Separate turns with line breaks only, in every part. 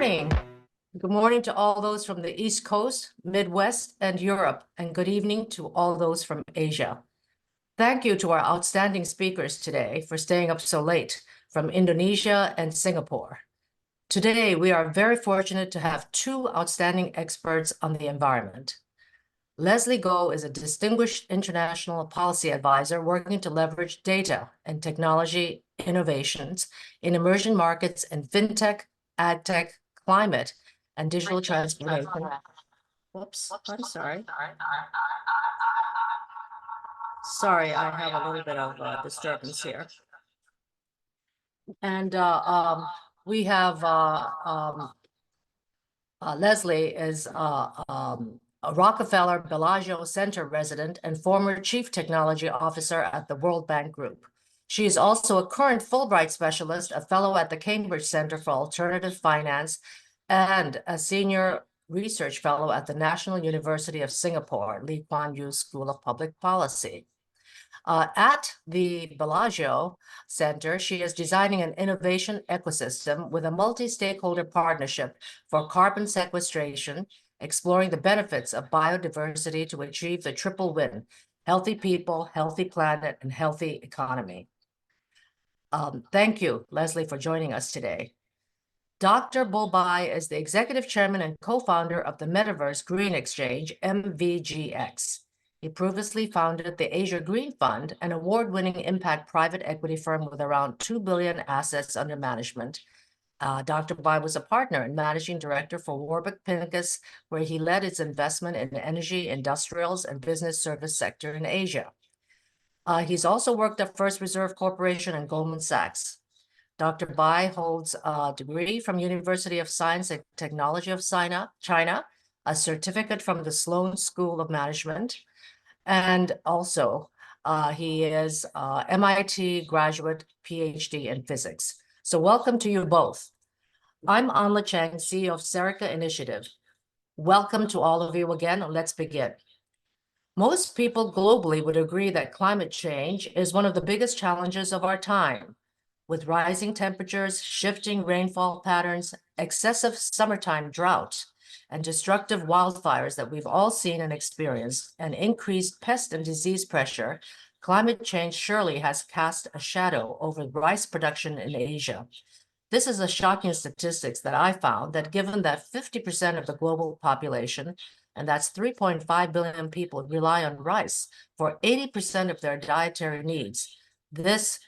morning. Good morning to all those from the East Coast, Midwest, and Europe, and good evening to all those from Asia. Thank you to our outstanding speakers today for staying up so late from Indonesia and Singapore. Today, we are very fortunate to have two outstanding experts on the environment. Leslie Goh is a distinguished international policy advisor working to leverage data and technology innovations in emerging markets in fintech, agtech, climate, and digital transformation. Whoops, I'm sorry. Sorry, I have a little bit of disturbance here. And we have Leslie is a Rockefeller Bellagio Center resident and former Chief Technology Officer at the World Bank Group. She is also a current Fulbright Specialist, a Fellow at the Cambridge Center for Alternative Finance, and a Senior Research Fellow at the National University of Singapore, Lee Kuan Yew School of Public Policy. At the Bellagio Center, she is designing an innovation ecosystem with a multi-stakeholder partnership for carbon sequestration, exploring the benefits of biodiversity to achieve the triple win: healthy people, healthy planet, and healthy economy. Thank you, Leslie, for joining us today. Dr. Bo Bai is the executive chairman and co-founder of the Metaverse Green Exchange, MVGX. He previously founded the Asia Green Fund, an award-winning impact private equity firm with around 2 billion assets under management. Dr. Bai was a partner and managing director for Warburg Pincus, where he led its investment in the energy, industrials, and business service sector in Asia. He's also worked at First Reserve Corporation and Goldman Sachs. Dr. Bai holds a degree from University of Science and Technology of China, a certificate from the Sloan School of Management, and also he is MIT graduate, PhD in physics. So welcome to you both. I'm Anla Cheng, CEO of Serica Initiative. Welcome to all of you again, and let's begin. Most people globally would agree that climate change is one of the biggest challenges of our time. With rising temperatures, shifting rainfall patterns, excessive summertime drought, and destructive wildfires that we've all seen and experienced, and increased pest and disease pressure, climate change surely has cast a shadow over rice production in Asia. This is a shocking statistics that I found, that given that 50% of the global population, and that's 3.5 billion people, rely on rice for 80% of their dietary needs, this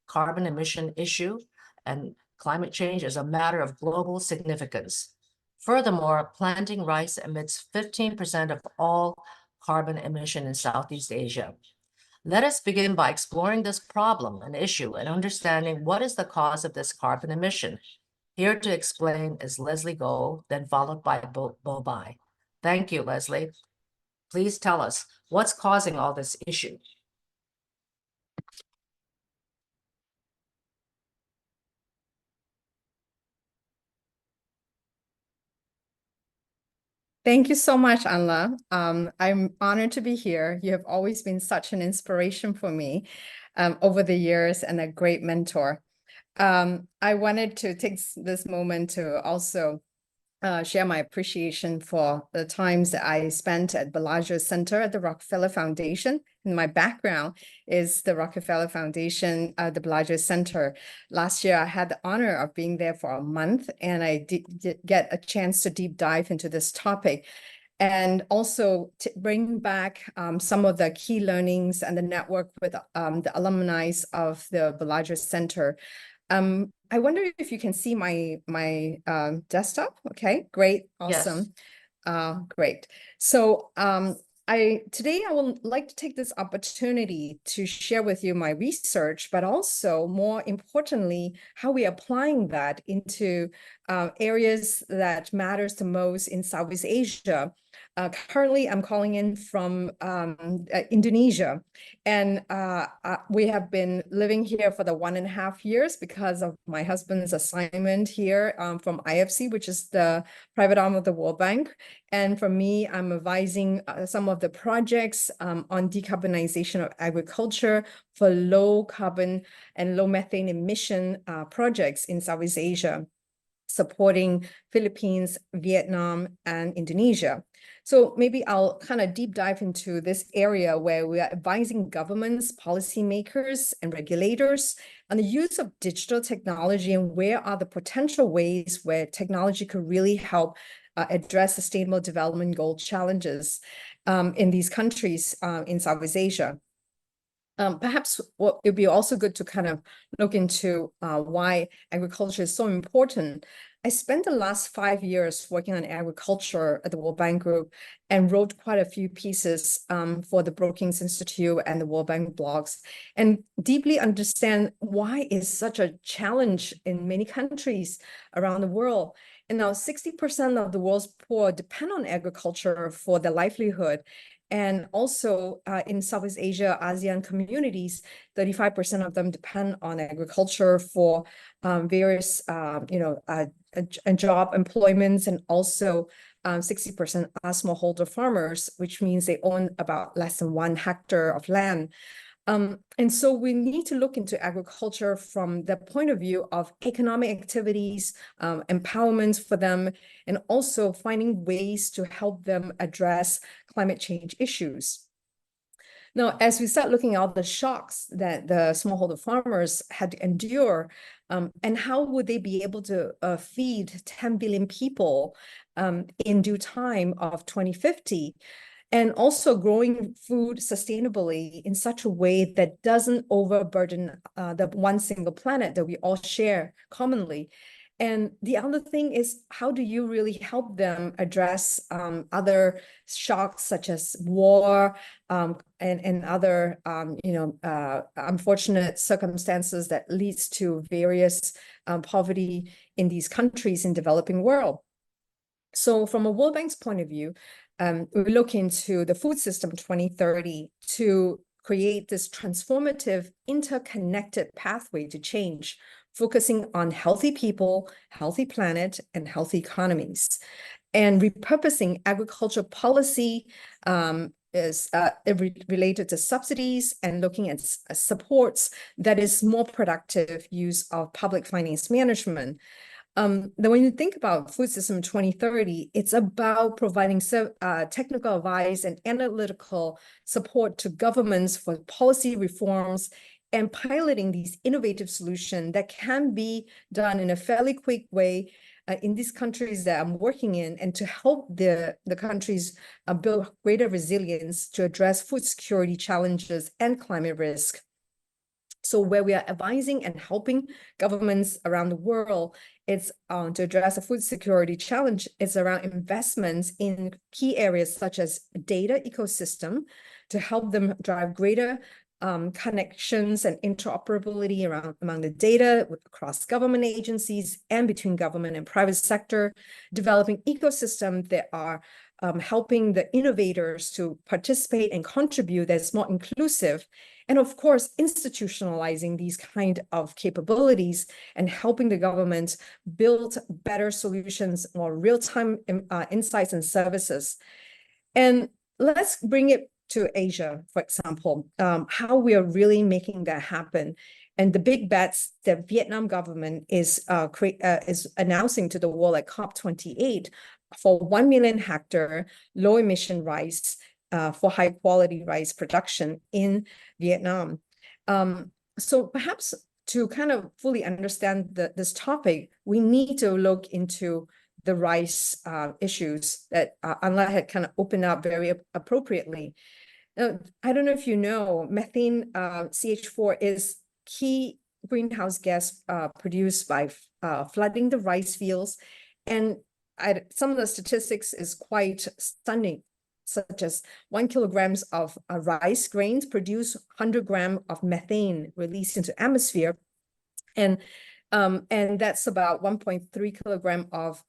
carbon emission issue and climate change is a matter of global significance. Furthermore, planting rice emits 15% of all carbon emission in Southeast Asia. Let us begin by exploring this problem and issue and understanding what is the cause of this carbon emission. Here to explain is Leslie Goh, then followed by Bo Bai. Thank you, Leslie. Please tell us what's causing all this issue.
Thank you so much, Anla. I'm honored to be here. You have always been such an inspiration for me over the years and a great mentor. I wanted to take this moment to also share my appreciation for the times that I spent at Bellagio Center at the Rockefeller Foundation. And my background is the Rockefeller Foundation, the Bellagio Center. Last year, I had the honor of being there for a month, and I did get a chance to deep dive into this topic, and also to bring back some of the key learnings and the network with the alumni of the Bellagio Center. I wonder if you can see my desktop. Okay, great, awesome. Yes. Great. So today I would like to take this opportunity to share with you my research, but also more importantly, how we're applying that into areas that matters the most in Southeast Asia. Currently, I'm calling in from Indonesia, and we have been living here for the 1.5 years because of my husband's assignment here from IFC, which is the private arm of the World Bank. And for me, I'm advising some of the projects on decarbonization of agriculture for low carbon and low methane emission projects in Southeast Asia. supporting Philippines, Vietnam, and Indonesia. So maybe I'll kind of deep dive into this area where we are advising governments, policymakers, and regulators on the use of digital technology and where are the potential ways where technology could really help address sustainable development goal challenges in these countries in Southeast Asia. Perhaps what it'd be also good to kind of look into why agriculture is so important. I spent the last 5 years working on agriculture at the World Bank Group and wrote quite a few pieces for the Brookings Institute and the World Bank blogs, and deeply understand why it's such a challenge in many countries around the world. And now 60% of the world's poor depend on agriculture for their livelihood. And also in Southeast Asia, ASEAN communities, 35% of them depend on agriculture for various, job employments, and also 60% are smallholder farmers, which means they own about less than 1 hectare of land. And so we need to look into agriculture from the point of view of economic activities, empowerment for them, and also finding ways to help them address climate change issues. Now, as we start looking at the shocks that the smallholder farmers had to endure, and how would they be able to feed 10 billion people in due time of 2050, and also growing food sustainably in such a way that doesn't overburden the one single planet that we all share commonly. And the other thing is, how do you really help them address other shocks such as war and other unfortunate circumstances that leads to various poverty in these countries in developing world? So from a World Bank's point of view, we look into the Food System 2030 to create this transformative, interconnected pathway to change, focusing on healthy people, healthy planet, and healthy economies. And repurposing agriculture policy is related to subsidies and looking at supports that is more productive use of public finance management. Then when you think about Food System 2030, it's about providing technical advice and analytical support to governments for policy reforms and piloting these innovative solutions that can be done in a fairly quick way in these countries that I'm working in, and to help the countries build greater resilience to address food security challenges and climate risk. So where we are advising and helping governments around the world, it's to address the food security challenge. It's around investments in key areas such as data ecosystem to help them drive greater connections and interoperability among the data across government agencies and between government and private sector, developing ecosystems that are helping the innovators to participate and contribute that's more inclusive, and of course, institutionalizing these kind of capabilities and helping the government build better solutions or real-time insights and services. And let's bring it to Asia, for example, how we are really making that happen. And the big bets that Vietnam government is announcing to the world at COP28 for 1 million hectare low emission rice for high quality rice production in Vietnam. So perhaps to kind of fully understand this topic, we need to look into the rice issues that Anla had kind of opened up very appropriately. I don't know if you know, methane CH4 is key greenhouse gas produced by flooding the rice fields. And some of the statistics is quite stunning, such as 1 kilogram of rice grains produce 100 grams of methane released into atmosphere. And that's about 1.3 kilogram of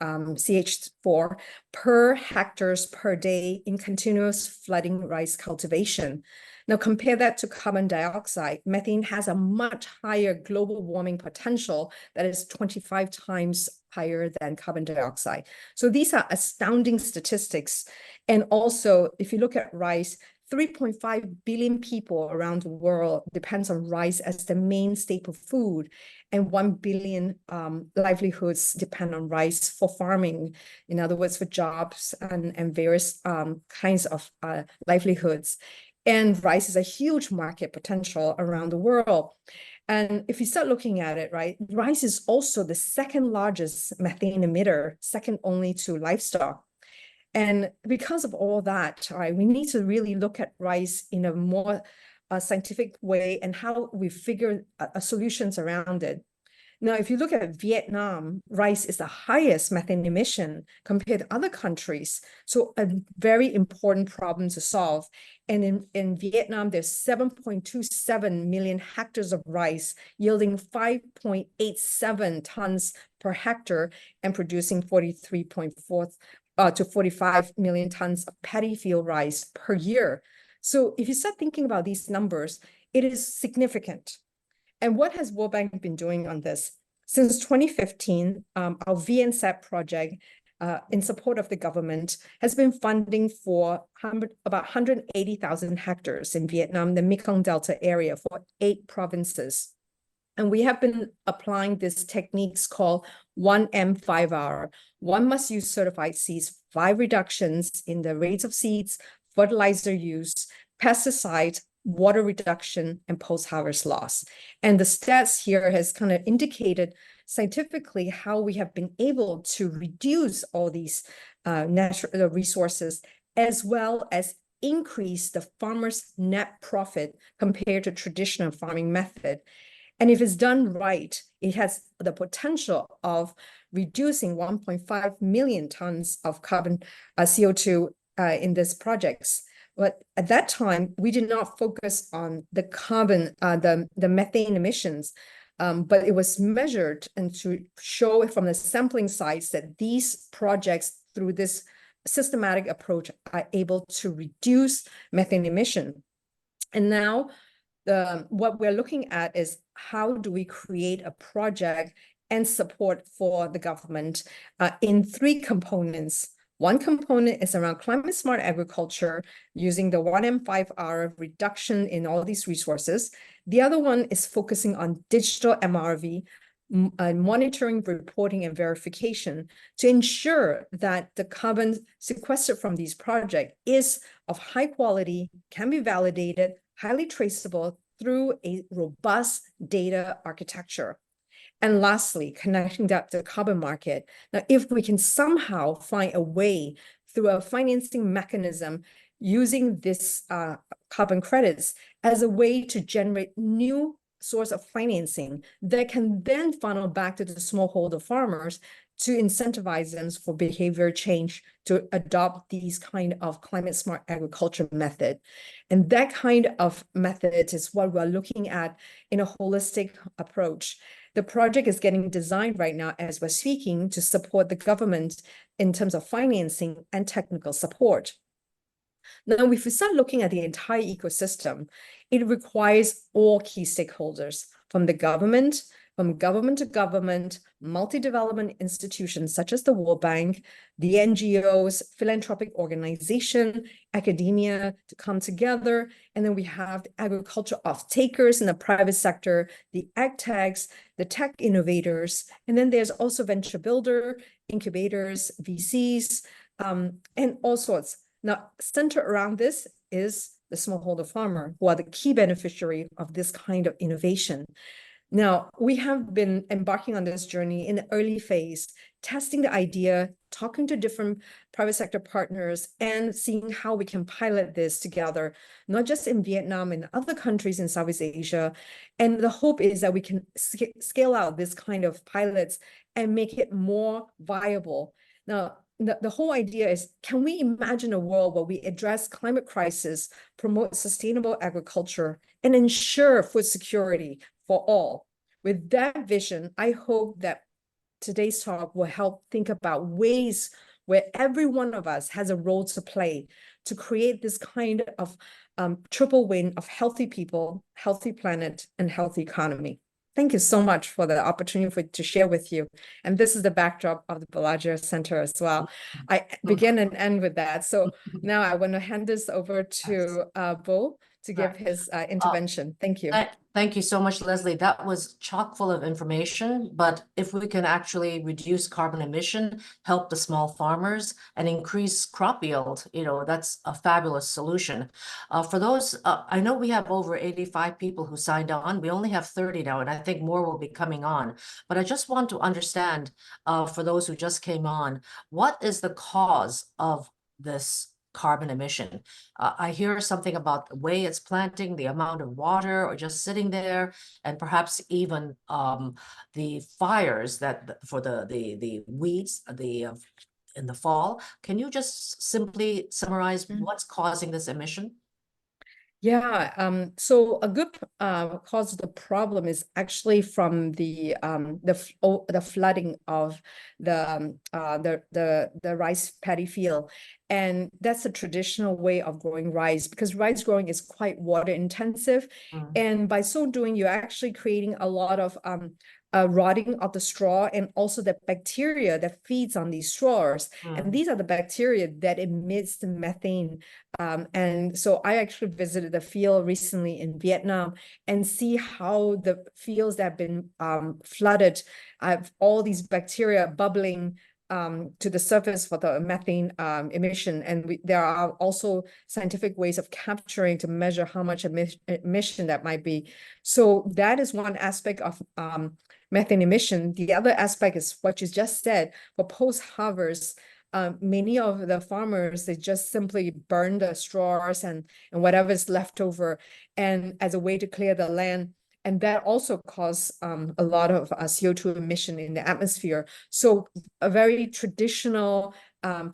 CH4 per hectares per day in continuous flooding rice cultivation. Now compare that to carbon dioxide. Methane has a much higher global warming potential that is 25 times higher than carbon dioxide. So these are astounding statistics. And also, if you look at rice, 3.5 billion people around the world depends on rice as the main staple food, and 1 billion livelihoods depend on rice for farming. In other words, for jobs and various kinds of livelihoods. And rice is a huge market potential around the world. And if you start looking at it, right, rice is also the second largest methane emitter, second only to livestock. And because of all that, right, we need to really look at rice in a more scientific way and how we figure solutions around it. Now, if you look at Vietnam, rice is the highest methane emission compared to other countries. So a very important problem to solve. And in Vietnam, there's 7.27 million hectares of rice, yielding 5.87 tons per hectare and producing 43.4 to 45 million tons of paddy field rice per year. So if you start thinking about these numbers, it is significant. And what has World Bank been doing on this? Since 2015, our VNSAP project, in support of the government, has been funding for about 180,000 hectares in Vietnam, the Mekong Delta area, for 8 provinces. And we have been applying these techniques called 1M5R. One must use certified seeds, 5 reductions in the rates of seeds, fertilizer use, pesticide, water reduction, and post-harvest loss. And the stats here has kind of indicated scientifically how we have been able to reduce all these natural resources, as well as increase the farmer's net profit compared to traditional farming method. And if it's done right, it has the potential of reducing 1.5 million tons of carbon CO2 in these projects. But at that time, we did not focus on the carbon, the methane emissions, but it was measured and to show from the sampling sites that these projects, through this systematic approach, are able to reduce methane emission. And now what we're looking at is how do we create a project and support for the government in 3 components. One component is around climate smart agriculture using the 1M5R reduction in all these resources. The other one is focusing on digital MRV, monitoring, reporting, and verification to ensure that the carbon sequestered from these projects is of high quality, can be validated, highly traceable through a robust data architecture. And lastly, connecting that to the carbon market. Now, if we can somehow find a way through a financing mechanism using this carbon credits as a way to generate new source of financing that can then funnel back to the smallholder farmers to incentivize them for behavior change to adopt these kind of climate smart agriculture method. And that kind of method is what we're looking at in a holistic approach. The project is getting designed right now as we're speaking to support the government in terms of financing and technical support. Now, if we start looking at the entire ecosystem, it requires all key stakeholders, from government to government, multi-development institutions such as the World Bank, the NGOs, philanthropic organization, academia to come together. And then we have the agriculture off-takers in the private sector, the ag techs, the tech innovators. And then there's also venture builder, incubators, VCs, and all sorts. Now, centered around this is the smallholder farmer, who are the key beneficiary of this kind of innovation. Now, we have been embarking on this journey in the early phase, testing the idea, talking to different private sector partners, and seeing how we can pilot this together, not just in Vietnam and other countries in Southeast Asia. And the hope is that we can scale out this kind of pilots and make it more viable. Now, the whole idea is, can we imagine a world where we address climate crisis, promote sustainable agriculture, and ensure food security for all? With that vision, I hope that today's talk will help think about ways where every one of us has a role to play to create this kind of triple win of healthy people, healthy planet, and healthy economy. Thank you so much for the opportunity to share with you. And this is the backdrop of the Bellagio Center as well. I begin and end with that. So now I want to hand this over to Bo to give his intervention. Thank you.
Thank you so much, Leslie. That was chock full of information, but if we can actually reduce carbon emission, help the small farmers, and increase crop yield, that's a fabulous solution. For those, I know we have over 85 people who signed on. We only have 30 now, and I think more will be coming on. But I just want to understand, for those who just came on, what is the cause of this carbon emission? I hear something about the way it's planting, the amount of water, or just sitting there, and perhaps even the fires that for the weeds in the fall. Can you just simply summarize what's causing this emission?
Yeah, so a good cause of the problem is actually from the flooding of the rice paddy field, and that's a traditional way of growing rice because rice growing is quite water intensive, and by so doing, you're actually creating a lot of rotting of the straw and also the bacteria that feeds on these straws. And these are the bacteria that emits the methane. And so I actually visited the field recently in Vietnam and see how the fields that have been flooded have all these bacteria bubbling to the surface for the methane emission. And there are also scientific ways of capturing to measure how much emission that might be. So that is one aspect of methane emission. The other aspect is what you just said. For post-harvest, many of the farmers, they just simply burn the straws and whatever is left over, and as a way to clear the land. And that also causes a lot of CO2 emission in the atmosphere. So a very traditional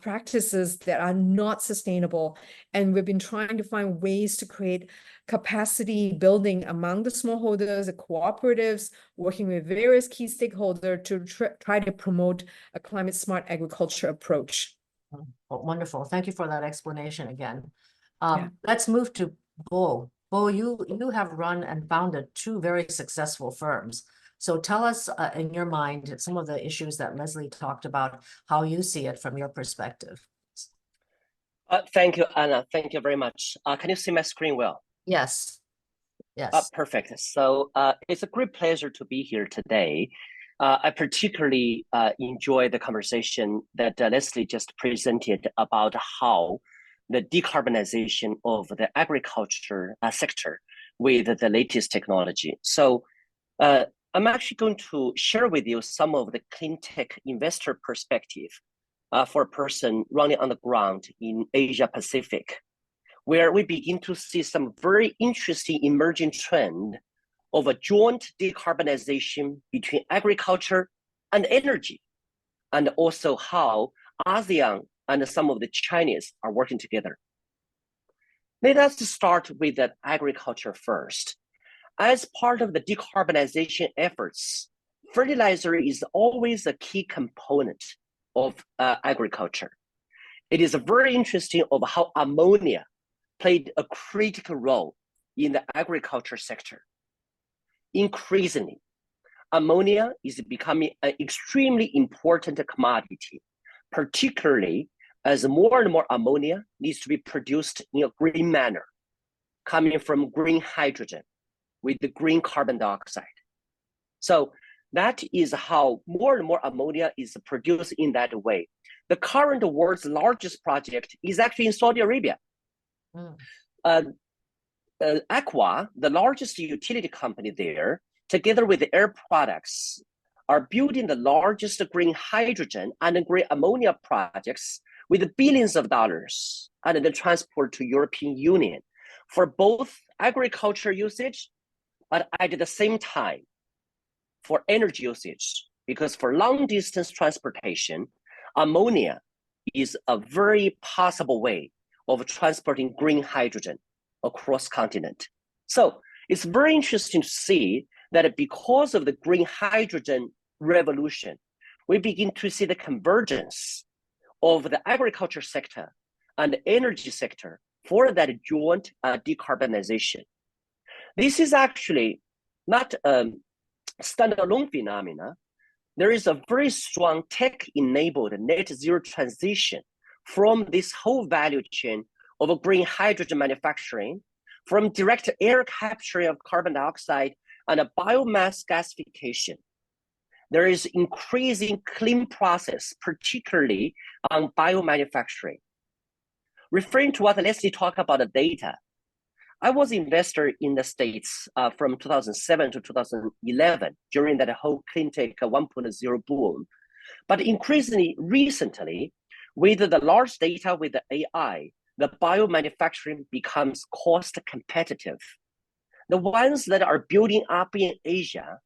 practices that are not sustainable. And we've been trying to find ways to create capacity building among the smallholders, the cooperatives, working with various key stakeholders to try to promote a climate smart agriculture approach.
Well, wonderful. Thank you for that explanation again. Let's move to Bo. Bo, you have run and founded two very successful firms. So tell us, in your mind, some of the issues that Leslie talked about, how you see it from your perspective.
Thank you, Anna. Thank you very much. Can you see my screen well?
Yes. Yes.
Perfect. So it's a great pleasure to be here today. I particularly enjoy the conversation that Leslie just presented about how the decarbonization of the agriculture sector with the latest technology. So I'm actually going to share with you some of the clean tech investor perspective for a person running on the ground in Asia Pacific, where we begin to see some very interesting emerging trend of a joint decarbonization between agriculture and energy, and also how ASEAN and some of the Chinese are working together. Let us start with the agriculture first. As part of the decarbonization efforts, fertilizer is always a key component of agriculture. It is very interesting of how ammonia played a critical role in the agriculture sector. Increasingly, ammonia is becoming an extremely important commodity, particularly as more and more ammonia needs to be produced in a green manner, coming from green hydrogen with the green carbon dioxide. So that is how more and more ammonia is produced in that way. The current world's largest project is actually in Saudi Arabia. Aqua, the largest utility company there, together with the Air Products, are building the largest green hydrogen and green ammonia projects with billions of dollars and the transport to European Union for both agriculture usage, but at the same time for energy usage, because for long distance transportation, ammonia is a very possible way of transporting green hydrogen across continent. So it's very interesting to see that because of the green hydrogen revolution, we begin to see the convergence of the agriculture sector and the energy sector for that joint decarbonization. This is actually not standalone phenomena, there is a very strong tech-enabled net zero transition from this whole value chain of green hydrogen manufacturing, from direct air capture of carbon dioxide and a biomass gasification. There is increasing clean process, particularly on biomanufacturing. Referring to what Leslie talked about the data, I was an investor in the States from 2007 to 2011 during that whole clean tech 1.0 boom. But increasingly recently, with the large data with the AI, the biomanufacturing becomes cost competitive. The ones that are building up in Asia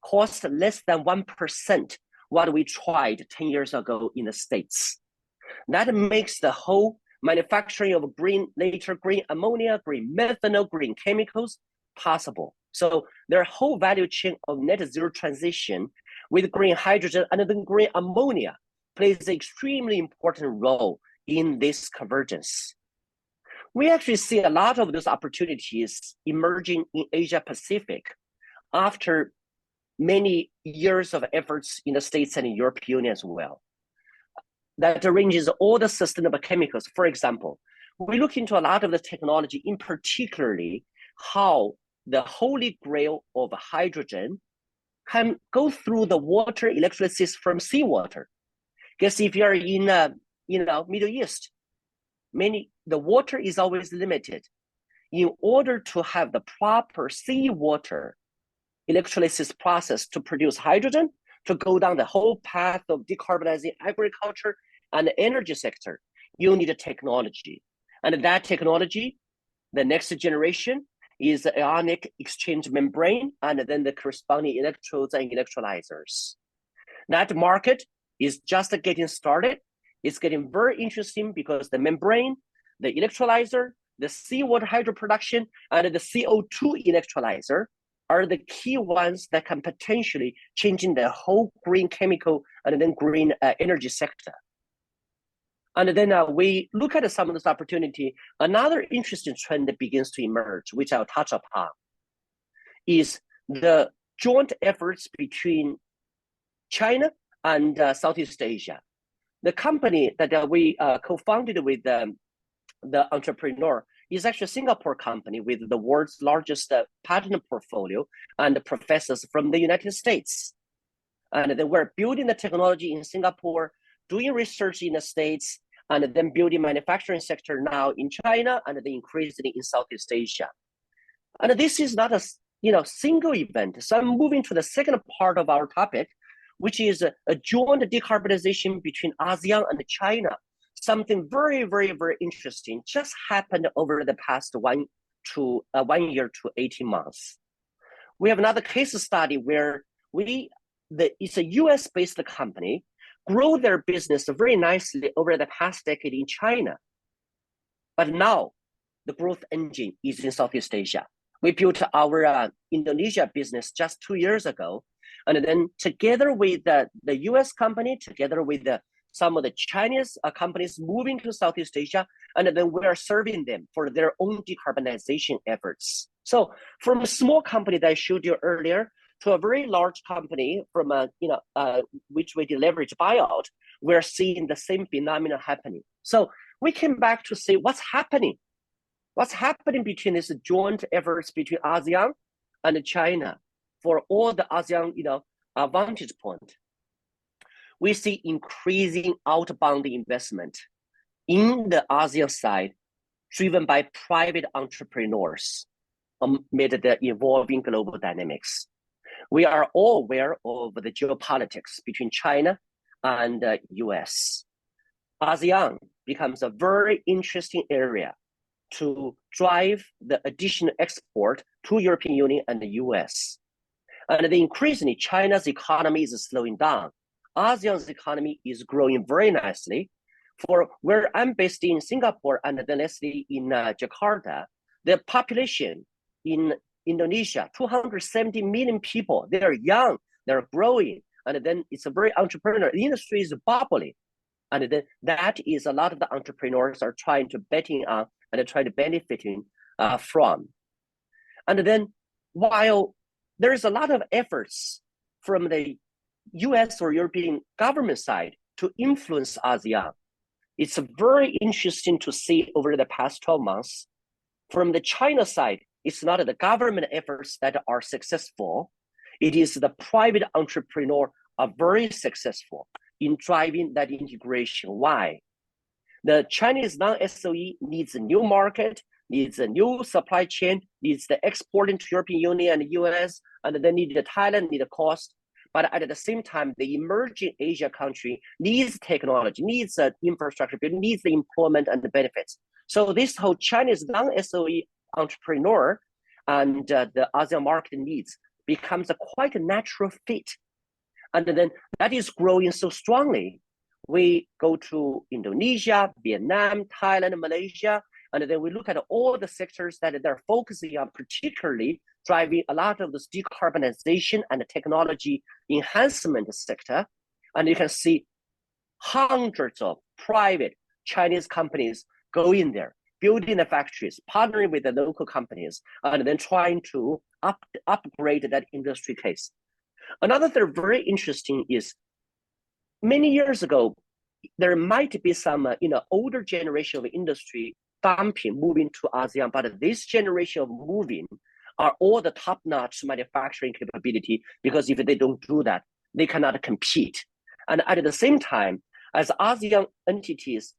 cost less than 1% what we tried 10 years ago in the States. That makes the whole manufacturing of green ammonia, green methanol, green chemicals possible. So their whole value chain of net zero transition with green hydrogen and then green ammonia plays an extremely important role in this convergence. We actually see a lot of those opportunities emerging in Asia Pacific after many years of efforts in the States and in European Union as well. That arranges all the sustainable chemicals. For example, we look into a lot of the technology, in particularly how the holy grail of hydrogen can go through the water electrolysis from seawater. Because if you are in Middle East, the water is always limited. In order to have the proper seawater electrolysis process to produce hydrogen, to go down the whole path of decarbonizing agriculture and the energy sector, you need a technology. And that technology, the next generation, is the ionic exchange membrane and then the corresponding electrodes and electrolyzers. That market is just getting started. It's getting very interesting because the membrane, the electrolyzer, the seawater hydro production, and the CO2 electrolyzer are the key ones that can potentially change in the whole green chemical and then green energy sector. And then we look at some of this opportunity. Another interesting trend that begins to emerge, which I'll touch upon, is the joint efforts between China and Southeast Asia. The company that we co-founded with the entrepreneur is actually a Singapore company with the world's largest patent portfolio and professors from the United States. And then we're building the technology in Singapore, doing research in the States, and then building manufacturing sector now in China, and then increasingly in Southeast Asia. And this is not a single event. So I'm moving to the second part of our topic, which is a joint decarbonization between ASEAN and China. Something very, very, very interesting just happened over the past 1 year to 18 months. We have another case study where it's a US-based company, grow their business very nicely over the past decade in China. But now the growth engine is in Southeast Asia. We built our Indonesia business just 2 years ago. And then together with the US company, together with some of the Chinese companies moving to Southeast Asia, and then we are serving them for their own decarbonization efforts. So from a small company that I showed you earlier to a very large company from which we leverage buyout, we're seeing the same phenomenon happening. So we came back to say what's happening. What's happening between these joint efforts between ASEAN and China for all the ASEAN vantage point? We see increasing outbound investment in the ASEAN side, driven by private entrepreneurs amid the evolving global dynamics. We are all aware of the geopolitics between China and the US. ASEAN becomes a very interesting area to drive the additional export to European Union and the US. And then increasingly, China's economy is slowing down. ASEAN's economy is growing very nicely. For where I'm based in Singapore and then Leslie in Jakarta, the population in Indonesia, 270 million people. They are young, they're growing, and then it's a very entrepreneurial. The industry is bubbling. And then that is a lot of the entrepreneurs are trying to betting on and trying to benefiting from. And then while there is a lot of efforts from the US or European government side to influence ASEAN. It's very interesting to see over the past 12 months. From the China side, it's not the government efforts that are successful. It is the private entrepreneur are very successful in driving that integration. Why? The Chinese non-SOE needs a new market, needs a new supply chain, needs the exporting to European Union and US, and then need the Thailand, need the cost. But at the same time, the emerging Asia country needs technology, needs infrastructure, needs the employment and the benefits. So this whole Chinese non-SOE entrepreneur and the ASEAN market needs becomes a quite a natural fit. And then that is growing so strongly. We go to Indonesia, Vietnam, Thailand, Malaysia, and then we look at all the sectors that they're focusing on, particularly driving a lot of this decarbonization and technology enhancement sector. And you can see hundreds of private Chinese companies going there, building the factories, partnering with the local companies, and then trying to upgrade that industry case. Another thing very interesting is many years ago, there might be some older generation of industry dumping, moving to ASEAN, but this generation of moving are all the top-notch manufacturing capability, because if they don't do that, they cannot compete. And at the same time, as ASEAN entities,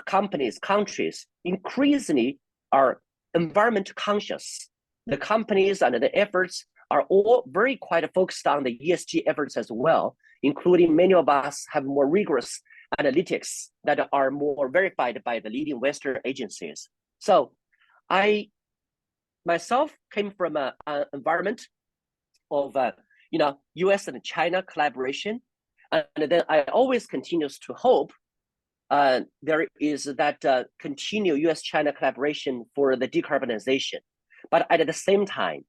companies, countries increasingly are environment conscious, the companies and the efforts are all very quite focused on the ESG efforts as well, including many of us have more rigorous analytics that are more verified by the leading Western agencies. So I myself came from an environment of US and China collaboration, and then I always continues to hope there is that continued US-China collaboration for the decarbonization. But at the same time,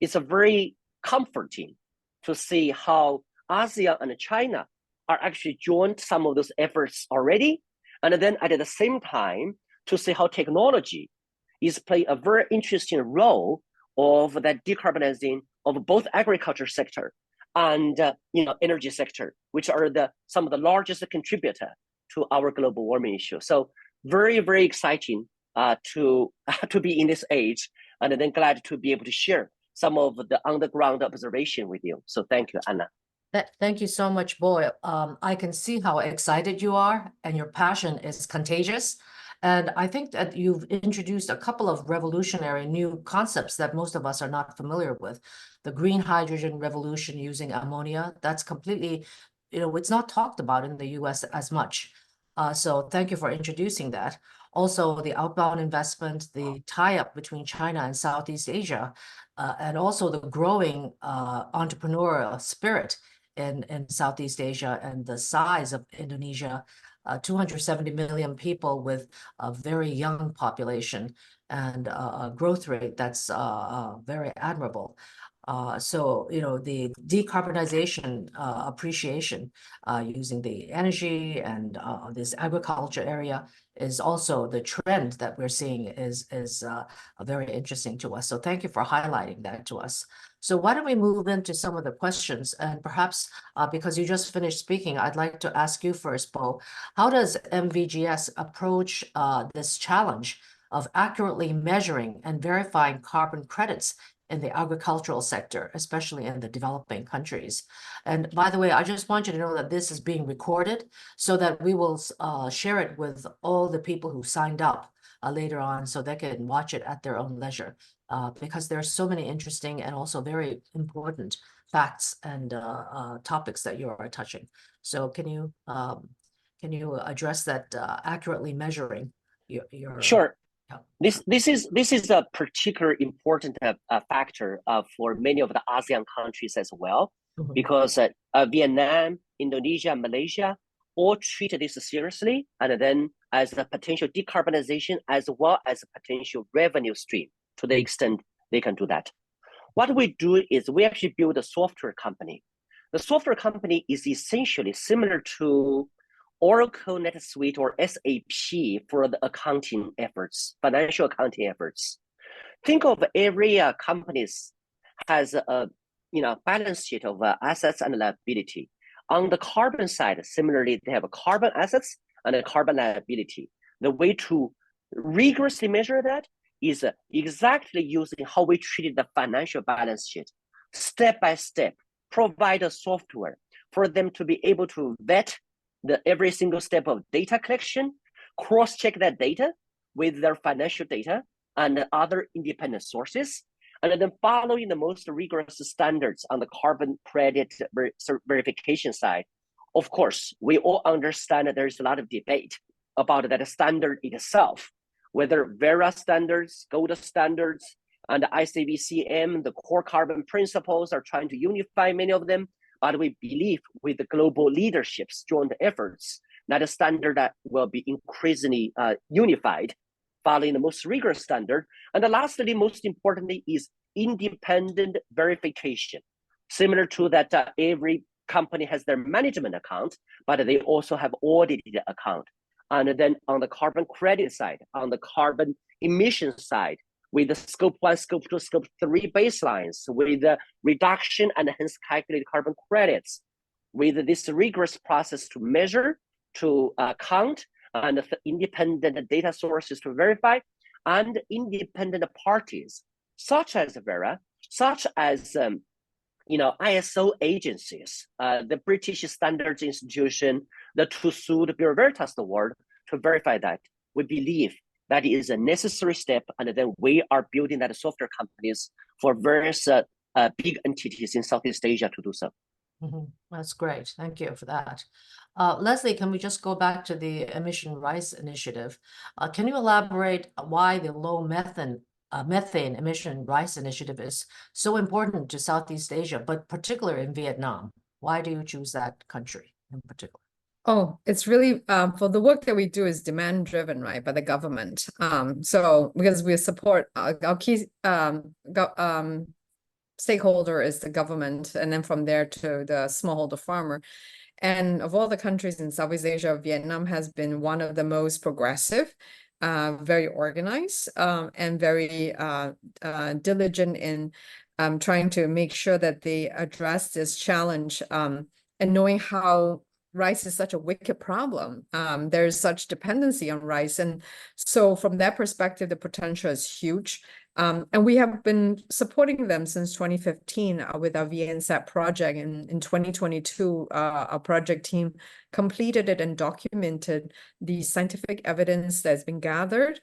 it's a very comforting to see how ASEAN and China are actually joined some of those efforts already. And then at the same time, to see how technology is playing a very interesting role of that decarbonizing of both agriculture sector and energy sector, which are some of the largest contributor to our global warming issue. So very, very exciting to be in this age, and then glad to be able to share some of the on-the-ground observation with you. So thank you, Anna.
Thank you so much, Boy. I can see how excited you are, and your passion is contagious. And I think that you've introduced a couple of revolutionary new concepts that most of us are not familiar with. The green hydrogen revolution using ammonia, that's completely, it's not talked about in the US as much. So thank you for introducing that. Also, the outbound investment, the tie-up between China and Southeast Asia, and also the growing entrepreneurial spirit in Southeast Asia, and the size of Indonesia, 270 million people with a very young population and a growth rate that's very admirable. So, the decarbonization appreciation using the energy and this agriculture area is also the trend that we're seeing is very interesting to us. So thank you for highlighting that to us. So why don't we move into some of the questions, and perhaps because you just finished speaking, I'd like to ask you first, Bo, how does MVGX approach this challenge of accurately measuring and verifying carbon credits in the agricultural sector, especially in the developing countries? And by the way, I just want you to know that this is being recorded so that we will share it with all the people who signed up later on, so they can watch it at their own leisure, because there are so many interesting and also very important facts and topics that you are touching. So can you address that accurately measuring your
Sure. This is a particular important factor for many of the ASEAN countries as well, because Vietnam, Indonesia, Malaysia all treat this seriously, and then as a potential decarbonization as well as a potential revenue stream to the extent they can do that. What we do is we actually build a software company. The software company is essentially similar to Oracle, NetSuite, or SAP for the accounting efforts, financial accounting efforts. Think of every company has a balance sheet of assets and liability. On the carbon side, similarly, they have carbon assets and a carbon liability. The way to rigorously measure that is exactly using how we treated the financial balance sheet, step by step, provide a software for them to be able to vet every single step of data collection, cross-check that data with their financial data and other independent sources, and then following the most rigorous standards on the carbon credit verification side. Of course, we all understand that there's a lot of debate about that standard itself, whether Verra standards, gold standards, and the ICVCM, the core carbon principles are trying to unify many of them. But we believe with the global leadership's joint efforts, that a standard that will be increasingly unified, following the most rigorous standard. And lastly, most importantly, is independent verification. Similar to that, every company has their management account, but they also have audited account. And then on the carbon credit side, on the carbon emission side, with the scope 1, scope 2, scope 3 baselines, with the reduction and hence calculated carbon credits, with this rigorous process to measure, to count, and independent data sources to verify, and independent parties, such as Verra, such as ISO agencies, the British Standards Institution, the TUSU, the Bureau Veritas Award, to verify that. We believe that is a necessary step, and then we are building that software companies for various big entities in Southeast Asia to do so.
That's great. Thank you for that. Leslie, can we just go back to the Emission Rice Initiative? Can you elaborate why the low methane emission rice initiative is so important to Southeast Asia, but particularly in Vietnam? Why do you choose that country in particular?
Oh, it's really for the work that we do is demand driven, right, by the government. So because we support our key stakeholder is the government, and then from there to the smallholder farmer. And of all the countries in Southeast Asia, Vietnam has been one of the most progressive, very organized, and very diligent in trying to make sure that they address this challenge, and knowing how rice is such a wicked problem. There's such dependency on rice. And so from that perspective, the potential is huge. And we have been supporting them since 2015 with our VNSAT project. In 2022, our project team completed it and documented the scientific evidence that's been gathered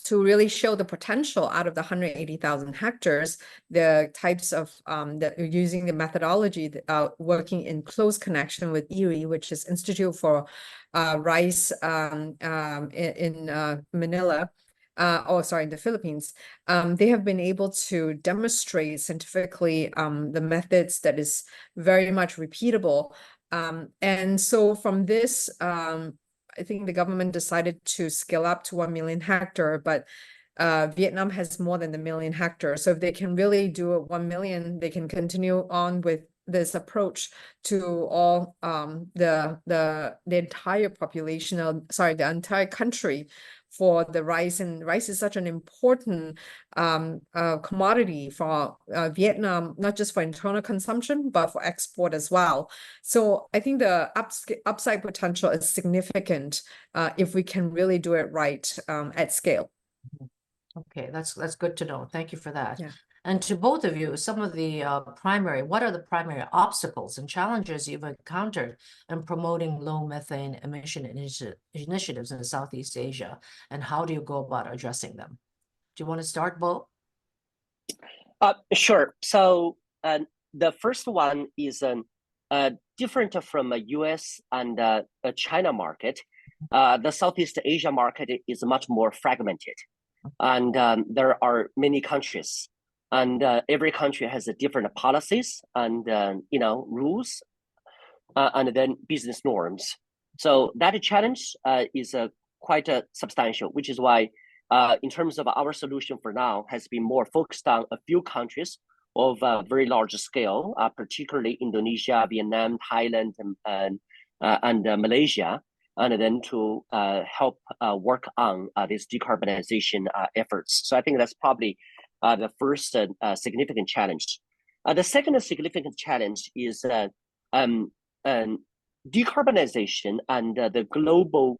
to really show the potential out of the 180,000 hectares, the types of that are using the methodology working in close connection with IRRI, which is Institute for Rice in Manila. In the Philippines, they have been able to demonstrate scientifically the methods that is very much repeatable. And so from this, I think the government decided to scale up to 1 million hectare, but Vietnam has more than 1 million hectares. So if they can really do it 1 million, they can continue on with this approach to all the entire population, the entire country for the rice. And rice is such an important commodity for Vietnam, not just for internal consumption, but for export as well. So I think the upside potential is significant if we can really do it right at scale.
Okay, that's good to know. Thank you for that.
Yeah.
And to both of you, what are the primary obstacles and challenges you've encountered in promoting low methane emission initiatives in Southeast Asia, and how do you go about addressing them? Do you want to start, Bo?
Sure. So the first one is different from a US and a China market. The Southeast Asia market is much more fragmented, and there are many countries. And every country has a different policies and rules, and then business norms. So that challenge is quite substantial, which is why, in terms of our solution for now, has been more focused on a few countries of very large scale, particularly Indonesia, Vietnam, Thailand, and Malaysia, and then to help work on these decarbonization efforts. So I think that's probably the first significant challenge. The second significant challenge is decarbonization and the global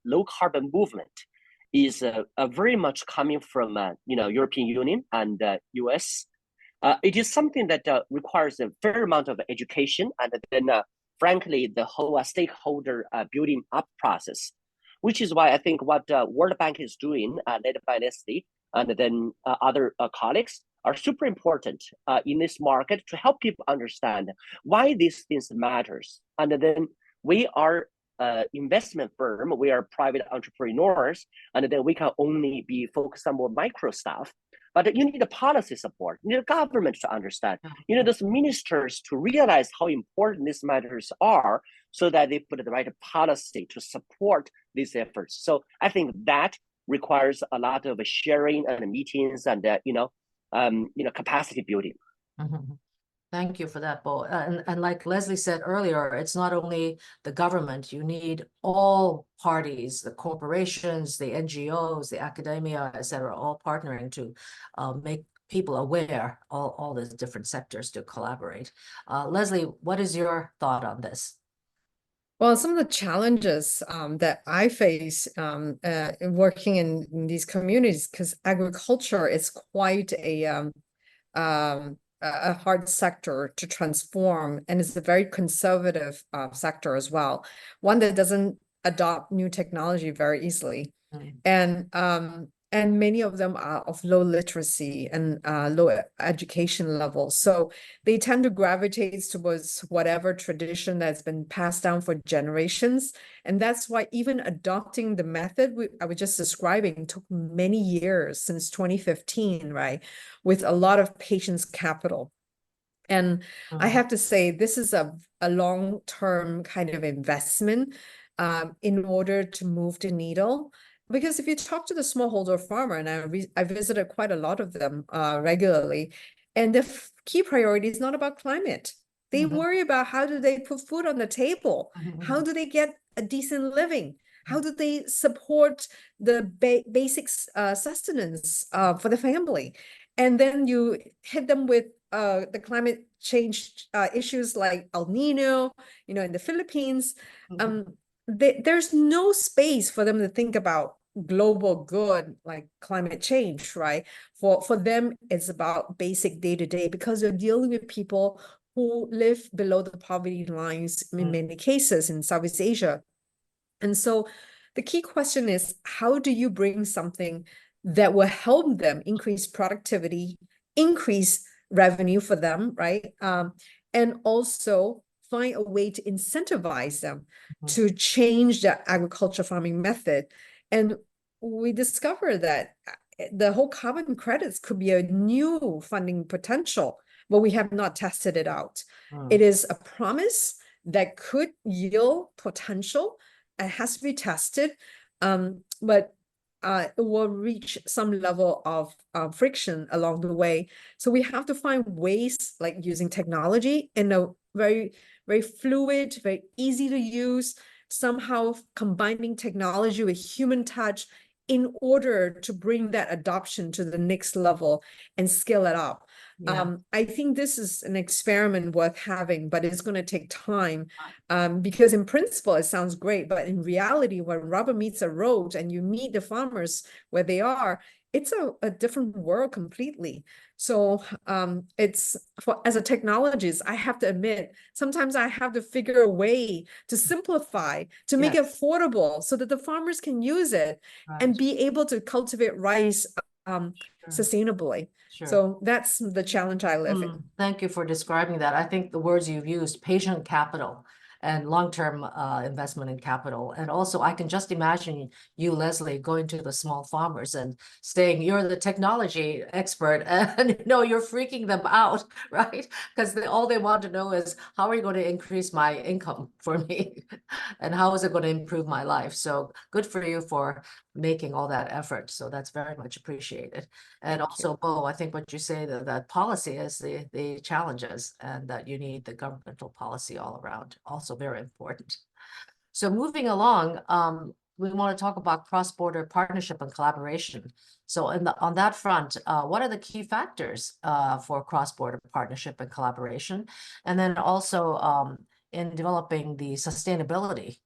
low carbon movement is very much coming from European Union and US. It is something that requires a fair amount of education and then frankly the whole stakeholder building up process, which is why I think what World Bank is doing, led by Leslie and then other colleagues, are super important in this market to help people understand why these things matters. And then we are investment firm, we are private entrepreneurs, and then we can only be focused on more micro stuff. But you need a policy support, you need a government to understand, you need those ministers to realize how important these matters are so that they put the right policy to support these efforts. So I think that requires a lot of sharing and meetings and capacity building.
Mhm. Thank you for that, Bo. And like Leslie said earlier, it's not only the government, you need all parties, the corporations, the NGOs, the academia, et cetera, all partnering to make people aware, all the different sectors to collaborate. Leslie, what is your thought on this?
Well, some of the challenges that I face working in these communities, because agriculture is quite a hard sector to transform, and it's a very conservative sector as well, one that doesn't adopt new technology very easily. And many of them are of low literacy and low education levels. So they tend to gravitate towards whatever tradition that's been passed down for generations. And that's why even adopting the method I was just describing took many years, since 2015, right? With a lot of patience capital. And I have to say, this is a long-term kind of investment in order to move the needle. Because if you talk to the smallholder farmer, and I visited quite a lot of them regularly, and the key priority is not about climate. They worry about how do they put food on the table? How do they get a decent living? How do they support the basic sustenance for the family? And then you hit them with the climate change issues like El Nino, in the Philippines. There's no space for them to think about global good like climate change, right? For them, it's about basic day-to-day, because they're dealing with people who live below the poverty lines in many cases in Southeast Asia. And so the key question is, how do you bring something that will help them increase productivity, increase revenue for them, right? And also find a way to incentivize them to change their agriculture farming method. And we discovered that the whole carbon credits could be a new funding potential, but we have not tested it out. It is a promise that could yield potential. It has to be tested, but it will reach some level of friction along the way. So we have to find ways like using technology in a very, very fluid, very easy to use, somehow combining technology with human touch in order to bring that adoption to the next level and scale it up. I think this is an experiment worth having, but it's going to take time because in principle, it sounds great. But in reality, when rubber meets the road and you meet the farmers where they are, it's a different world completely. So it's as a technologist, I have to admit, sometimes I have to figure a way to simplify, to make it affordable so that the farmers can use it and be able to cultivate rice sustainably. So that's the challenge I live in.
Thank you for describing that. I think the words you've used, patient capital and long-term investment in capital. And also I can just imagine you, Leslie, going to the small farmers and saying, you're the technology expert and you're freaking them out, right? Because all they want to know is, how are you going to increase my income for me? And how is it going to improve my life? So good for you for making all that effort. So that's very much appreciated. And also, Bo, I think what you say that policy is the challenges, and that you need the governmental policy all around, also very important. So moving along, we want to talk about cross-border partnership and collaboration. So on that front, what are the key factors for cross-border partnership and collaboration? And then also in developing the sustainability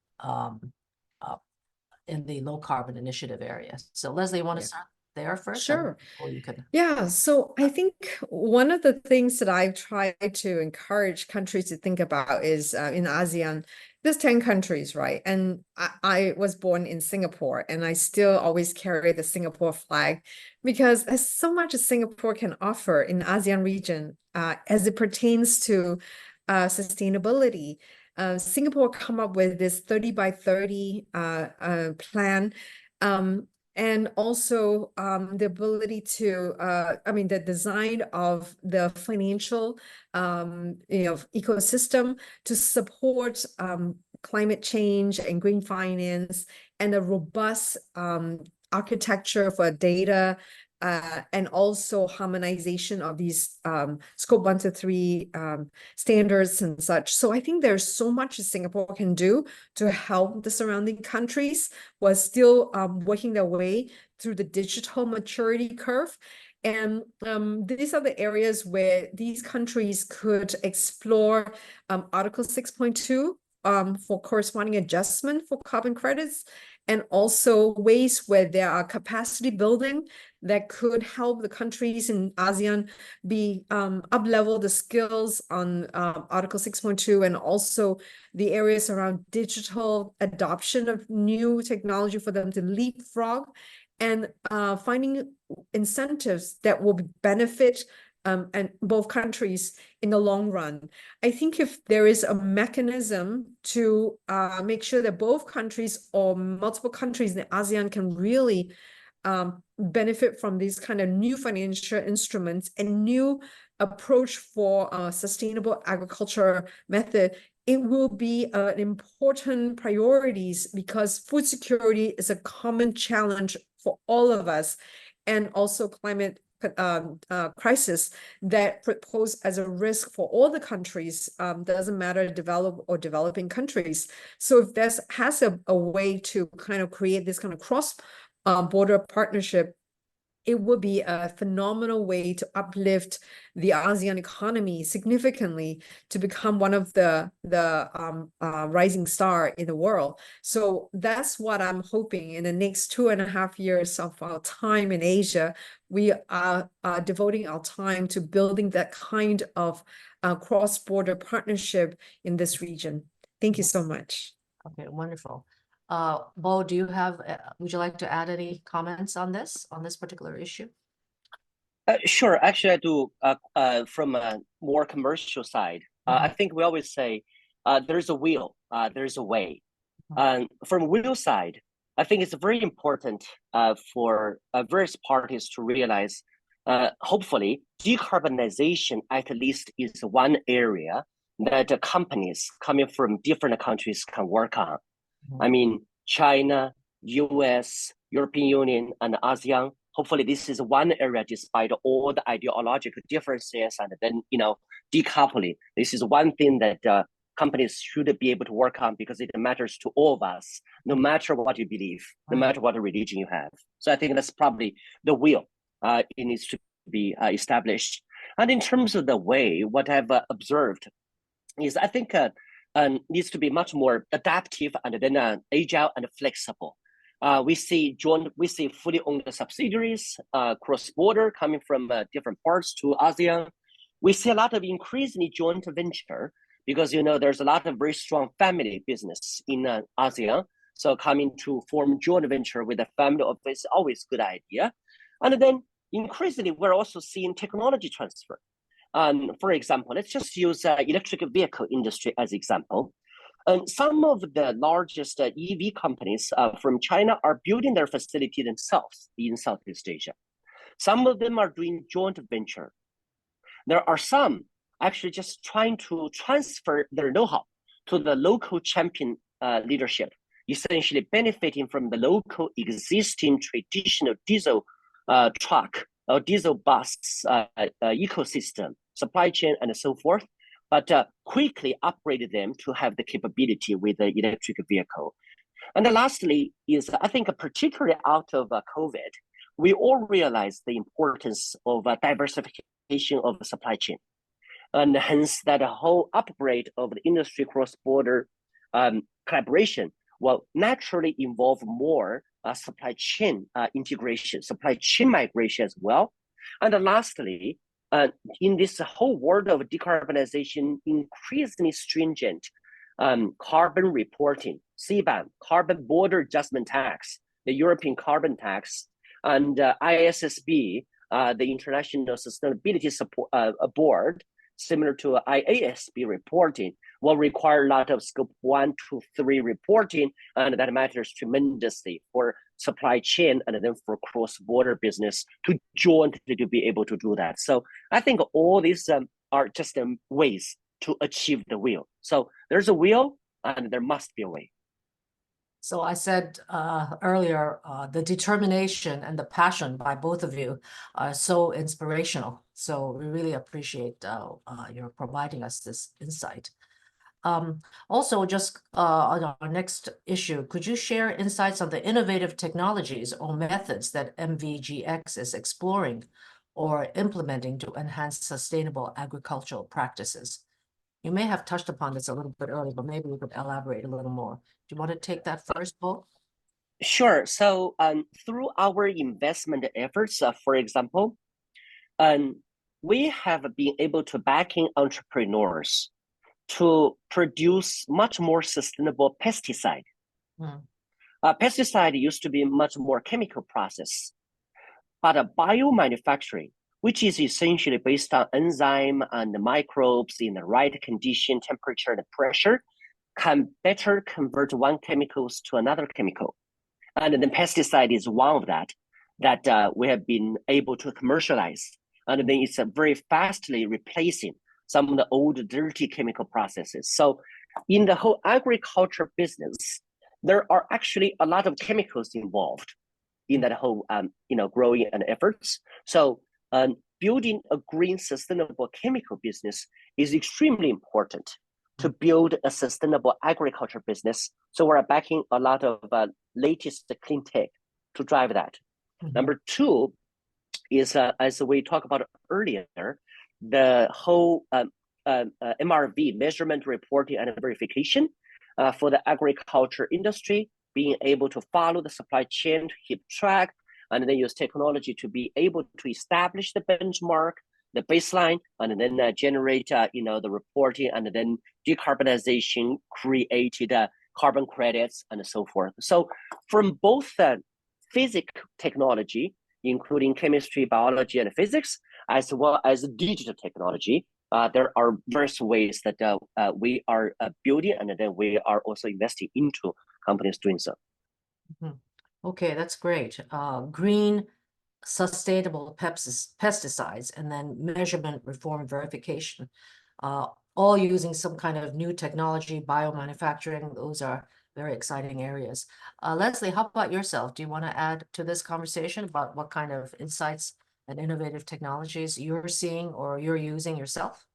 in the low carbon initiative area. So Leslie, you want to start there first?
Sure.
Or you could.
Yeah, so I think one of the things that I've tried to encourage countries to think about is in ASEAN, there's 10 countries, right? And I was born in Singapore, and I still always carry the Singapore flag because there's so much Singapore can offer in the ASEAN region as it pertains to sustainability. Singapore come up with this 30 by 30 plan. And also the ability to, the design of the financial, ecosystem to support climate change and green finance, and a robust architecture for data, and also harmonization of these scope 1 to 3 standards and such. So I think there's so much Singapore can do to help the surrounding countries while still working their way through the digital maturity curve. And these are the areas where these countries could explore Article 6.2 for corresponding adjustment for carbon credits, and also ways where there are capacity building that could help the countries in ASEAN be up-level the skills on Article 6.2, and also the areas around digital adoption of new technology for them to leapfrog, and finding incentives that will benefit and both countries in the long run. I think if there is a mechanism to make sure that both countries or multiple countries in ASEAN can really benefit from these kind of new financial instruments and new approach for sustainable agriculture method, it will be an important priorities, because food security is a common challenge for all of us, and also climate crisis that pose as a risk for all the countries, doesn't matter developed or developing countries. So if there's a way to kind of create this kind of cross border partnership, it would be a phenomenal way to uplift the ASEAN economy significantly to become one of the rising star in the world. So that's what I'm hoping in the next 2.5 years of our time in Asia. We are devoting our time to building that kind of cross-border partnership in this region. Thank you so much.
Okay, wonderful. Bo, do you have, would you like to add any comments on this particular issue?
Sure. Actually, I do. From a more commercial side, I think we always say there's a will, there's a way. From will side, I think it's very important for various parties to realize, hopefully, decarbonization at least is one area that companies coming from different countries can work on. I mean, China, US, European Union, and ASEAN. Hopefully, this is one area, despite all the ideological differences and then, decoupling. This is one thing that companies should be able to work on, because it matters to all of us, no matter what you believe, no matter what religion you have. So I think that's probably the will. It needs to be established. And in terms of the way, what I've observed is, I think needs to be much more adaptive and then agile and flexible. We see fully owned subsidiaries cross-border coming from different parts to ASEAN. We see a lot of increasingly joint venture, because there's a lot of very strong family business in ASEAN. So coming to form joint venture with a family office is always a good idea. And then increasingly, we're also seeing technology transfer. For example, let's just use electric vehicle industry as example. Some of the largest EV companies from China are building their facility themselves in Southeast Asia. Some of them are doing joint venture. There are some actually just trying to transfer their know-how to the local champion leadership, essentially benefiting from the local existing traditional diesel truck or diesel bus ecosystem, supply chain, and so forth, but quickly upgraded them to have the capability with the electric vehicle. And then lastly is, I think, particularly out of COVID, we all realize the importance of diversification of the supply chain. And hence that whole upgrade of the industry cross-border collaboration will naturally involve more supply chain integration, supply chain migration as well. And lastly, in this whole world of decarbonization, increasingly stringent carbon reporting, CBAM, carbon border adjustment tax, the European carbon tax, and ISSB, the International Sustainability Support Board, similar to IASB reporting, will require a lot of scope 1 to 3 reporting, and that matters tremendously for supply chain and then for cross-border business to jointly to be able to do that. So I think all these are just ways to achieve the will. So there's a will and there must be a way.
So I said earlier, the determination and the passion by both of you are so inspirational. So we really appreciate your providing us this insight. Also, just on our next issue, could you share insights on the innovative technologies or methods that MVGX is exploring or implementing to enhance sustainable agricultural practices? You may have touched upon this a little bit earlier, but maybe we could elaborate a little more. Do you want to take that first, Paul?
Sure. So through our investment efforts, for example, we have been able to backing entrepreneurs to produce much more sustainable pesticide. Pesticide used to be much more chemical process, but biomanufacturing, which is essentially based on enzyme and microbes in the right condition, temperature, and pressure, can better convert one chemicals to another chemical. And then pesticide is one of that we have been able to commercialize. And then it's very fastly replacing some of the old dirty chemical processes. So in the whole agriculture business, there are actually a lot of chemicals involved in that whole growing and efforts. So building a green sustainable chemical business is extremely important to build a sustainable agriculture business. So we're backing a lot of latest clean tech to drive that. Number two is, as we talked about earlier, the whole MRV, measurement, reporting, and verification for the agriculture industry, being able to follow the supply chain, to keep track, and then use technology to be able to establish the benchmark, the baseline, and then generate the reporting, and then decarbonization, created carbon credits, and so forth. So from both physics technology, including chemistry, biology, and physics, as well as digital technology, there are various ways that we are building, and then we are also investing into companies doing so.
Okay, that's great. Green, sustainable pesticides, and then measurement, reform, verification, all using some kind of new technology, biomanufacturing. Those are very exciting areas. Leslie, how about yourself? Do you want to add to this conversation about what kind of insights and innovative technologies you're seeing or you're using yourself?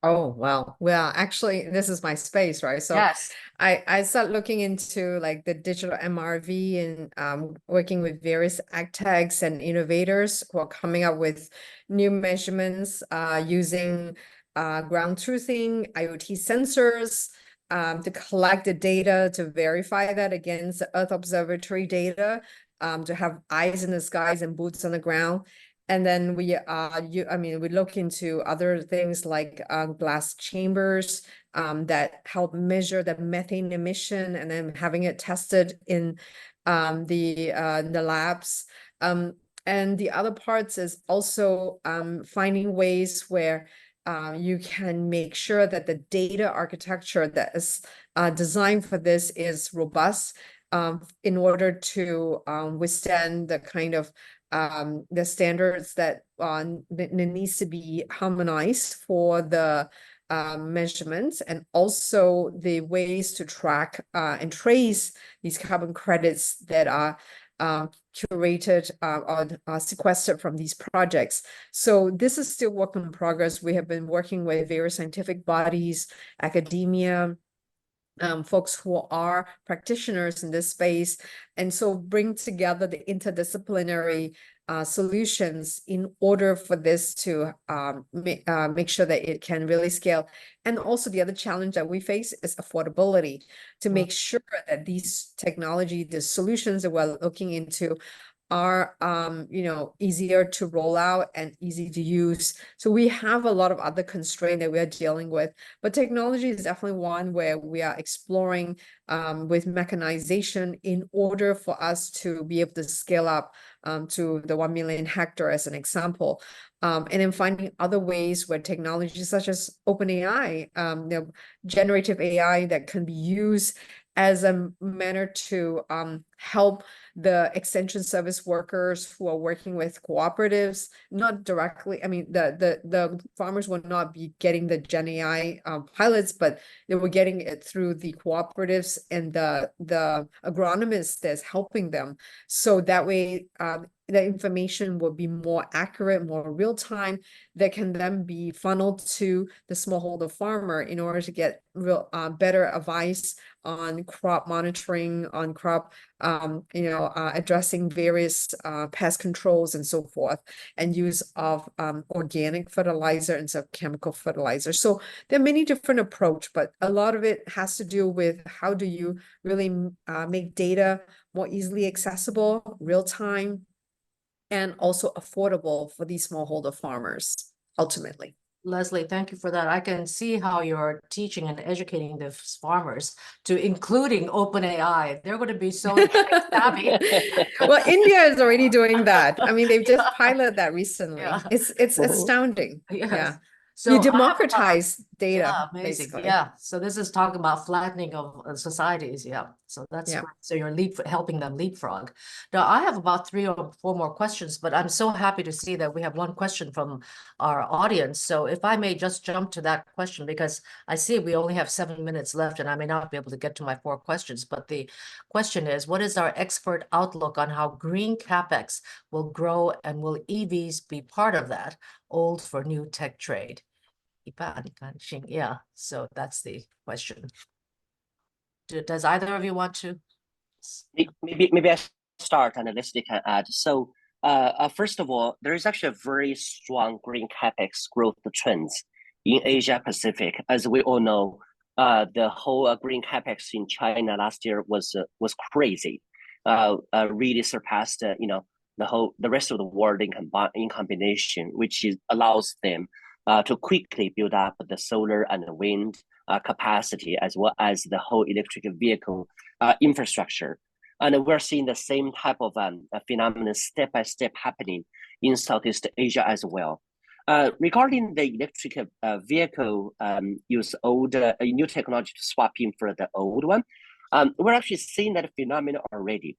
Oh, well, actually, this is my space, right? So
yes,
I started looking into like the digital MRV and working with various ag techs and innovators who are coming up with new measurements using ground truthing, IoT sensors to collect the data, to verify that against the Earth Observatory data, to have eyes in the skies and boots on the ground. And then we look into other things like glass chambers that help measure the methane emission, and then having it tested in the labs. And the other parts is also finding ways where you can make sure that the data architecture that is designed for this is robust in order to withstand the kind of the standards that needs to be harmonized for the measurements, and also the ways to track and trace these carbon credits that are curated or sequestered from these projects. So this is still work in progress. We have been working with various scientific bodies, academia, folks who are practitioners in this space, and so bring together the interdisciplinary solutions in order for this to make sure that it can really scale. And also the other challenge that we face is affordability, to make sure that these technology, the solutions that we're looking into are easier to roll out and easy to use. So we have a lot of other constraints that we are dealing with, but technology is definitely one where we are exploring with mechanization in order for us to be able to scale up to the 1 million hectare as an example. And then finding other ways where technology such as OpenAI, generative AI that can be used as a manner to help the extension service workers who are working with cooperatives, not directly. I mean, the farmers will not be getting the Gen AI pilots, but they were getting it through the cooperatives and the agronomists that's helping them. So that way, the information will be more accurate, more real time, that can then be funneled to the smallholder farmer in order to get real better advice on crop monitoring, on crop addressing various pest controls and so forth, and use of organic fertilizer instead of chemical fertilizer. So there are many different approaches, but a lot of it has to do with how do you really make data more easily accessible, real time, and also affordable for these smallholder farmers, ultimately.
Leslie, thank you for that. I can see how you're teaching and educating the farmers to including OpenAI. They're going to be so savvy.
Well, India is already doing that. I mean, they've just piloted that recently.
Yeah.
It's astounding.
Yes.
Yeah.
So
You democratize data,
yeah, amazing.
basically.
Yeah. So this is talking about flattening of societies. Yeah. So that's great. So you're helping them leapfrog. Now I have about 3 or 4 more questions, but I'm so happy to see that we have one question from our audience. So if I may just jump to that question, because I see we only have 7 minutes left and I may not be able to get to my 4 questions, but the question is, what is our expert outlook on how green CapEx will grow, and will EVs be part of that? Old for new tech trade. Yeah, so that's the question. Does either of you want to?
Maybe I start and Leslie can add. So first of all, there is actually a very strong green capex growth trends in Asia Pacific. As we all know, the whole green capex in China last year was crazy, really surpassed the rest of the world in combination, which allows them to quickly build up the solar and the wind capacity, as well as the whole electric vehicle infrastructure. And we're seeing the same type of phenomenon step by step happening in Southeast Asia as well. Regarding the electric vehicle use new technology to swap in for the old one, we're actually seeing that phenomenon already.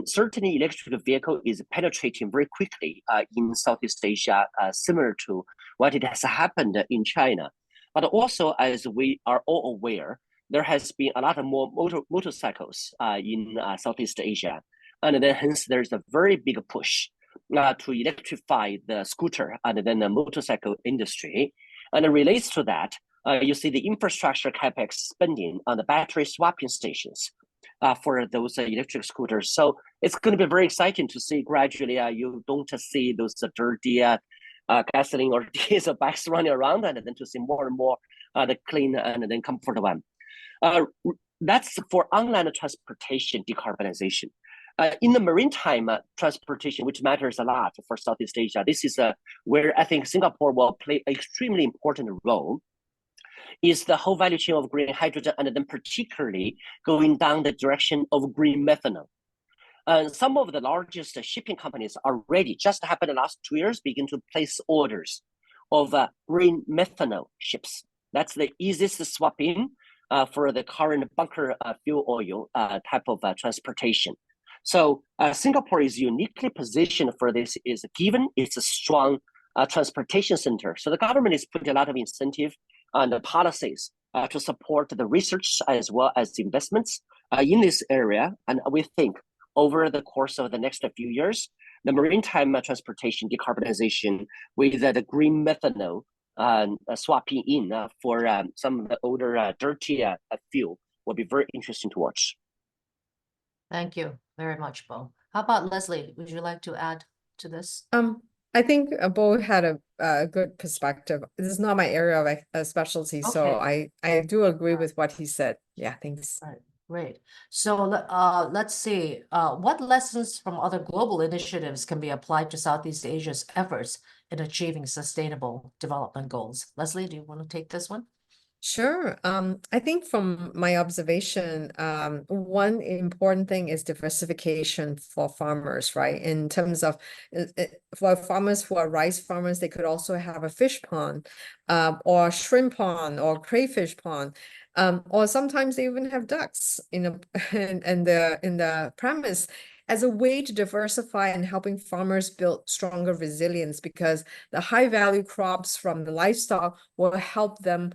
Certainly, electric vehicle is penetrating very quickly in Southeast Asia, similar to what it has happened in China. But also, as we are all aware, there has been a lot of more motorcycles in Southeast Asia. And then hence there's a very big push to electrify the scooter and then the motorcycle industry. And it relates to that, you see the infrastructure capex spending on the battery swapping stations for those electric scooters. So it's going to be very exciting to see gradually you don't see those dirty gasoline or diesel bikes running around, and then to see more and more the clean and then comfortable one. That's for online transportation decarbonization. In the maritime transportation, which matters a lot for Southeast Asia, this is where I think Singapore will play an extremely important role, is the whole value chain of green hydrogen, and then particularly going down the direction of green methanol. Some of the largest shipping companies already, just happened in the last 2 years, begin to place orders of green methanol ships. That's the easiest swap in for the current bunker fuel oil type of transportation. So Singapore is uniquely positioned for this, is given it's a strong transportation center. So the government is putting a lot of incentive on the policies to support the research as well as the investments in this area. And we think over the course of the next few years, the maritime transportation decarbonization with the green methanol swapping in for some of the older dirty fuel will be very interesting to watch.
Thank you very much, Bo. How about Leslie? Would you like to add to this?
I think Bo had a good perspective. This is not my area of specialty, so I do agree with what he said. Yeah, thanks.
Right, great. So let's see. What lessons from other global initiatives can be applied to Southeast Asia's efforts in achieving sustainable development goals? Leslie, do you want to take this one?
Sure. I think from my observation, one important thing is diversification for farmers, right? In terms of for farmers who are rice farmers, they could also have a fish pond, or shrimp pond, or crayfish pond, or sometimes they even have ducks in the premise as a way to diversify and helping farmers build stronger resilience, because the high value crops from the livestock will help them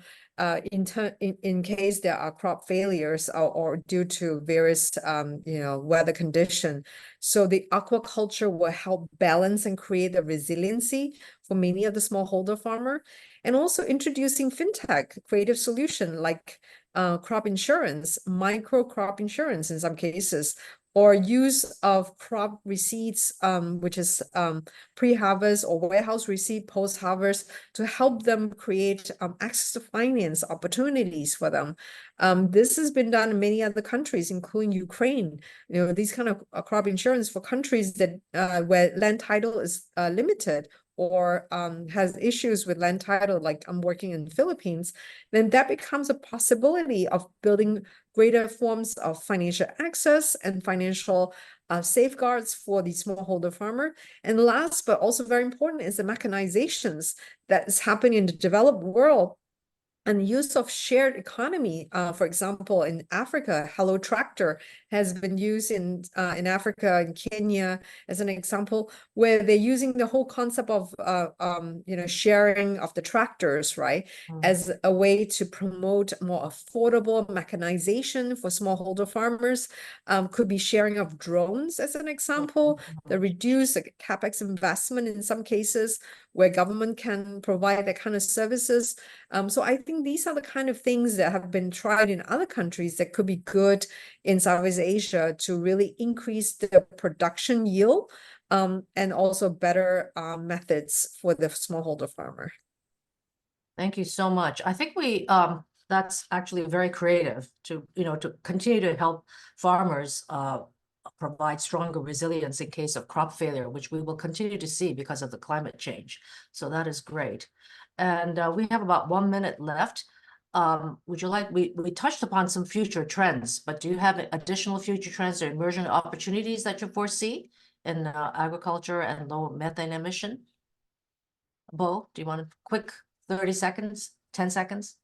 in case there are crop failures or due to various weather condition. So the aquaculture will help balance and create a resiliency for many of the smallholder farmer, and also introducing fintech creative solution like crop insurance, micro crop insurance in some cases, or use of crop receipts, which is pre-harvest or warehouse receipt post-harvest, to help them create access to finance opportunities for them. This has been done in many other countries, including Ukraine. These kind of crop insurance for countries that where land title is limited, or has issues with land title, like I'm working in the Philippines, then that becomes a possibility of building greater forms of financial access and financial safeguards for the smallholder farmer. And last, but also very important, is the mechanizations that is happening in the developed world and use of shared economy. For example, in Africa, Hello Tractor has been used in Africa and Kenya as an example, where they're using the whole concept of sharing of the tractors, right, as a way to promote more affordable mechanization for smallholder farmers. Could be sharing of drones as an example, the reduced capex investment in some cases, where government can provide that kind of services. So I think these are the kind of things that have been tried in other countries that could be good in Southeast Asia to really increase the production yield, and also better methods for the smallholder farmer.
Thank you so much. I think that's actually very creative to continue to help farmers provide stronger resilience in case of crop failure, which we will continue to see because of the climate change. So that is great. And we have about 1 minute left. Would you like, we touched upon some future trends, but do you have additional future trends or emerging opportunities that you foresee in agriculture and low methane emission? Bo, do you want a quick 30 seconds, 10 seconds?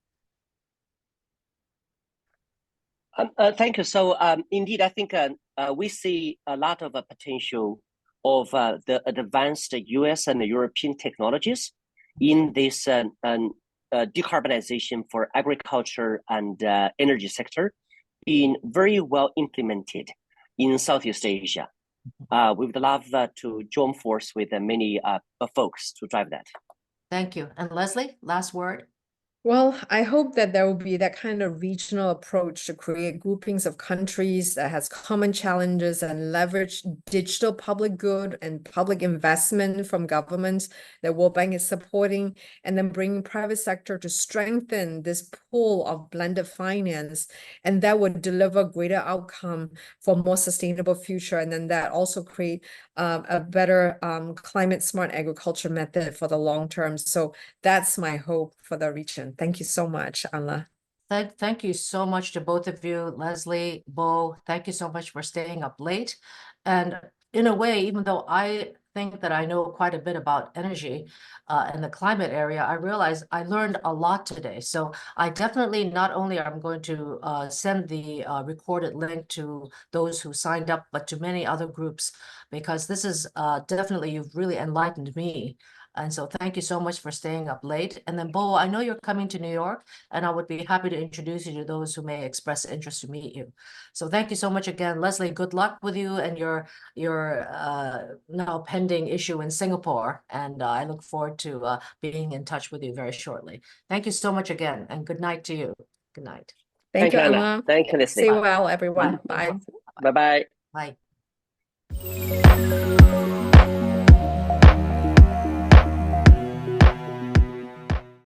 Thank you. So indeed, I think we see a lot of potential of the advanced US and European technologies in this decarbonization for agriculture and energy sector being very well implemented in Southeast Asia. We would love to join force with many folks to drive that.
Thank you. And Leslie, last word.
Well, I hope that there will be that kind of regional approach to create groupings of countries that has common challenges and leverage digital public good and public investment from governments that World Bank is supporting, and then bringing private sector to strengthen this pool of blended finance, and that would deliver greater outcome for more sustainable future, and then that also create a better climate smart agriculture method for the long term. So that's my hope for the region. Thank you so much, Anla.
Thank you so much to both of you, Leslie, Bo. Thank you so much for staying up late. And in a way, even though I think that I know quite a bit about energy and the climate area, I realize I learned a lot today. So I definitely not only am going to send the recorded link to those who signed up, but to many other groups, because this is definitely, you've really enlightened me. And so thank you so much for staying up late. And then Bo, I know you're coming to New York, and I would be happy to introduce you to those who may express interest to meet you. So thank you so much again. Leslie, good luck with you and your now pending issue in Singapore. And I look forward to being in touch with you very shortly. Thank you so much again, and good night to you. Good night.
Thank you,
Anla.
Anla.
Thank you, Leslie.
Stay well, everyone. Bye.
Bye-bye.
Bye.